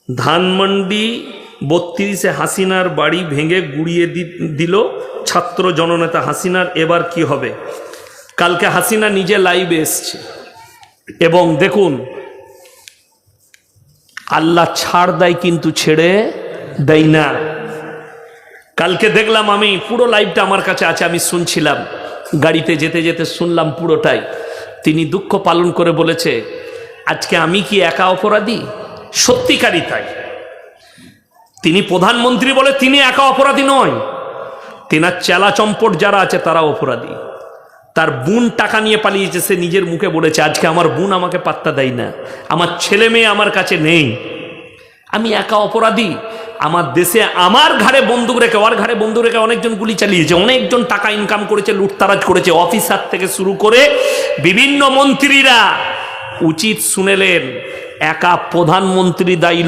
ধানমন্ডি 32-এ হাসিনার বাড়ি ভেঙে গুড়িয়ে দিল ছাত্র জননেতা হাসিনার, এবার কি হবে? কালকে হাসিনা নিজে লাইভে এসছে এবং দেখুন আল্লাহ ছাড় দেয় কিন্তু ছেড়ে দেয় না। কালকে দেখলাম, আমি পুরো লাইভটা আমার কাছে আছে, আমি শুনছিলাম, গাড়িতে যেতে যেতে শুনলাম পুরোটাই। তিনি দুঃখ পালন করে বলেছে, আজকে আমি কি একা অপরাধী? সত্যিকারই তাই। তিনি প্রধানমন্ত্রী বলে তিনি একা অপরাধী নয়, তেনার চেলা চম্পট যারা আছে তারা অপরাধী। তার বোন টাকা নিয়ে পালিয়েছে, সে নিজের মুখে বলেছে আজকে আমার বোন আমাকে পাত্তা দেয় না, আমার ছেলে মেয়ে আমার কাছে নেই, আমি একা অপরাধী। আমার দেশে আমার ঘাড়ে বন্দুক রেখে, ওর ঘাড়ে বন্দুক রেখে অনেকজন গুলি চালিয়েছে, অনেকজন টাকা ইনকাম করেছে, লুটতারাজ করেছে, অফিসার থেকে শুরু করে বিভিন্ন মন্ত্রীরা। উচিত শুনেলেন, একা প্রধানমন্ত্রী দায়ী